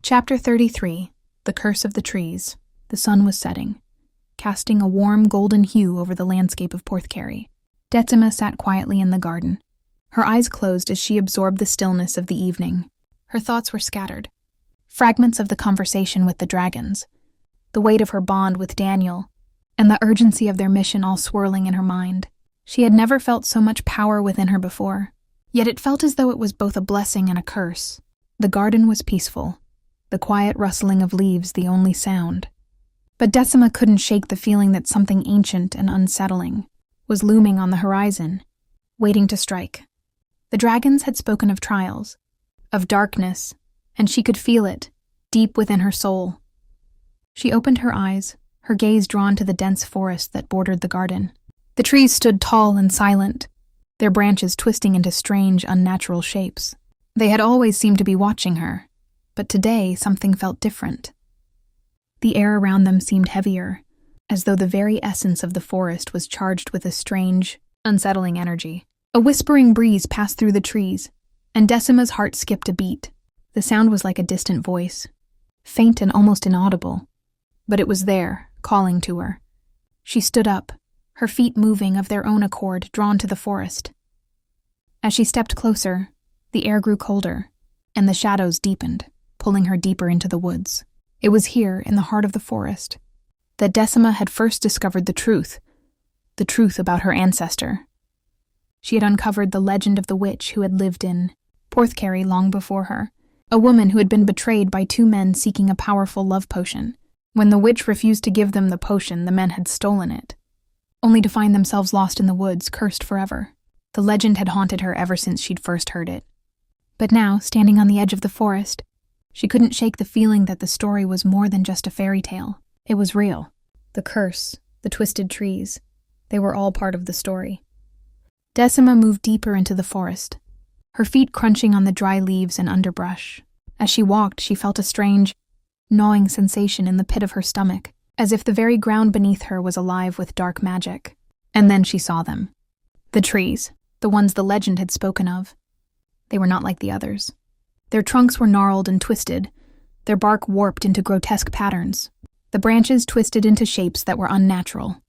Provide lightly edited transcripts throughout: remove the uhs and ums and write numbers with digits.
Chapter 33. The Curse of the Trees. The sun was setting, casting a warm golden hue over the landscape of Porthcary. Decima sat quietly in the garden, her eyes closed as she absorbed the stillness of the evening. Her thoughts were scattered. Fragments of the conversation with the dragons, the weight of her bond with Daniel, and the urgency of their mission all swirling in her mind. She had never felt so much power within her before, yet it felt as though it was both a blessing and a curse. The garden was peaceful, the quiet rustling of leaves the only sound. But Decima couldn't shake the feeling that something ancient and unsettling was looming on the horizon, waiting to strike. The dragons had spoken of trials, of darkness, and she could feel it, deep within her soul. She opened her eyes, her gaze drawn to the dense forest that bordered the garden. The trees stood tall and silent, their branches twisting into strange, unnatural shapes. They had always seemed to be watching her, but today something felt different. The air around them seemed heavier, as though the very essence of the forest was charged with a strange, unsettling energy. A whispering breeze passed through the trees, and Decima's heart skipped a beat. The sound was like a distant voice, faint and almost inaudible, but it was there, calling to her. She stood up, her feet moving of their own accord, drawn to the forest. As she stepped closer, the air grew colder, and the shadows deepened, pulling her deeper into the woods. It was here, in the heart of the forest, that Decima had first discovered the truth about her ancestor. She had uncovered the legend of the witch who had lived in Porthcary long before her, a woman who had been betrayed by two men seeking a powerful love potion. When the witch refused to give them the potion, the men had stolen it, only to find themselves lost in the woods, cursed forever. The legend had haunted her ever since she'd first heard it. But now, standing on the edge of the forest, she couldn't shake the feeling that the story was more than just a fairy tale. It was real. The curse, the twisted trees, they were all part of the story. Decima moved deeper into the forest, her feet crunching on the dry leaves and underbrush. As she walked, she felt a strange, gnawing sensation in the pit of her stomach, as if the very ground beneath her was alive with dark magic. And then she saw them. The trees, the ones the legend had spoken of. They were not like the others. Their trunks were gnarled and twisted, their bark warped into grotesque patterns. The branches twisted into shapes that were unnatural,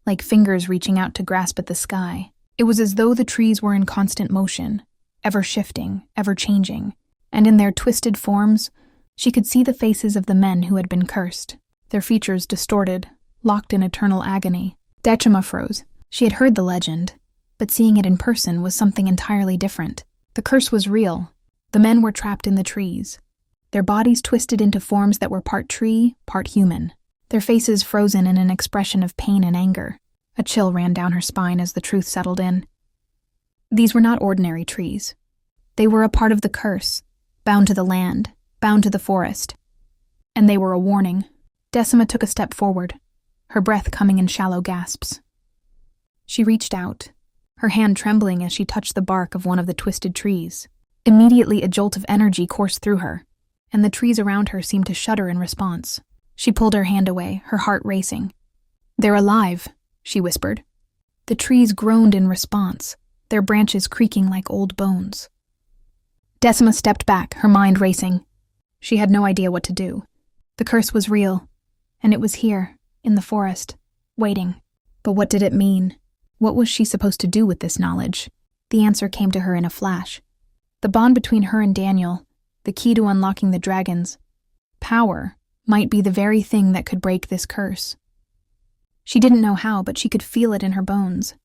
like fingers reaching out to grasp at the sky. It was as though the trees were in constant motion, ever shifting, ever changing, and in their twisted forms, she could see the faces of the men who had been cursed, their features distorted, locked in eternal agony. Decima froze. She had heard the legend, but seeing it in person was something entirely different. The curse was real. The men were trapped in the trees, their bodies twisted into forms that were part tree, part human, their faces frozen in an expression of pain and anger. A chill ran down her spine as the truth settled in. These were not ordinary trees. They were a part of the curse, bound to the land, bound to the forest. And they were a warning. Decima took a step forward, her breath coming in shallow gasps. She reached out, her hand trembling as she touched the bark of one of the twisted trees. Immediately, a jolt of energy coursed through her, and the trees around her seemed to shudder in response. She pulled her hand away, her heart racing. "They're alive," she whispered. The trees groaned in response, their branches creaking like old bones. Decima stepped back, her mind racing. She had no idea what to do. The curse was real, and it was here, in the forest, waiting. But what did it mean? What was she supposed to do with this knowledge? The answer came to her in a flash. The bond between her and Daniel, the key to unlocking the dragons, power, might be the very thing that could break this curse. She didn't know how, but she could feel it in her bones.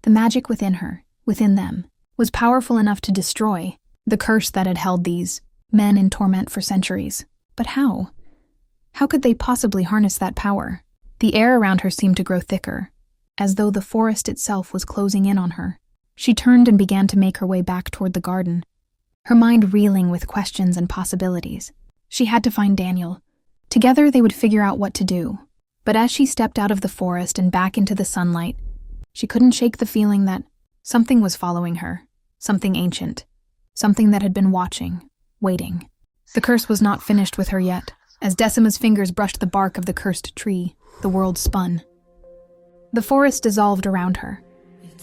The magic within her, within them, was powerful enough to destroy the curse that had held these men in torment for centuries. But how? How could they possibly harness that power? The air around her seemed to grow thicker, as though the forest itself was closing in on her. She turned and began to make her way back toward the garden, her mind reeling with questions and possibilities. She had to find Daniel. Together they would figure out what to do. But as she stepped out of the forest and back into the sunlight, she couldn't shake the feeling that something was following her, something ancient, something that had been watching, waiting. The curse was not finished with her yet. As Decima's fingers brushed the bark of the cursed tree, the world spun. The forest dissolved around her,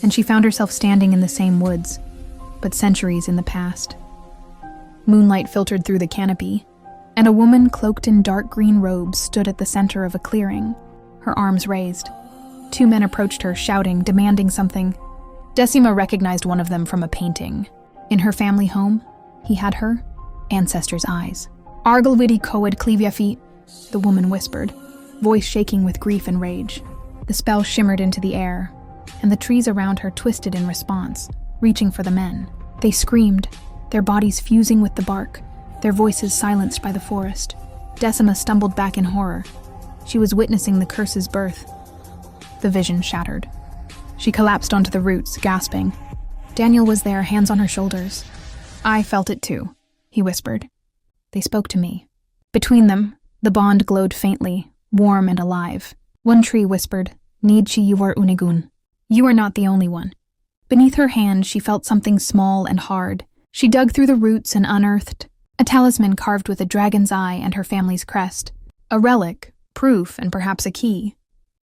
and she found herself standing in the same woods, but centuries in the past. Moonlight filtered through the canopy, and a woman cloaked in dark green robes stood at the center of a clearing, her arms raised. 2 men approached her, shouting, demanding something. Decima recognized one of them from a painting. In her family home, he had her ancestors' eyes. Argalvidi coed Cliviafi, the woman whispered, voice shaking with grief and rage. The spell shimmered into the air, and the trees around her twisted in response, reaching for the men. They screamed, their bodies fusing with the bark, their voices silenced by the forest. Decima stumbled back in horror. She was witnessing the curse's birth. The vision shattered. She collapsed onto the roots, gasping. Daniel was there, hands on her shoulders. I felt it too, he whispered. They spoke to me. Between them, the bond glowed faintly, warm and alive. One tree whispered, Nidchi yuvar unigun. You are not the only one. Beneath her hand, she felt something small and hard. She dug through the roots and unearthed a talisman carved with a dragon's eye and her family's crest. A relic, proof, and perhaps a key.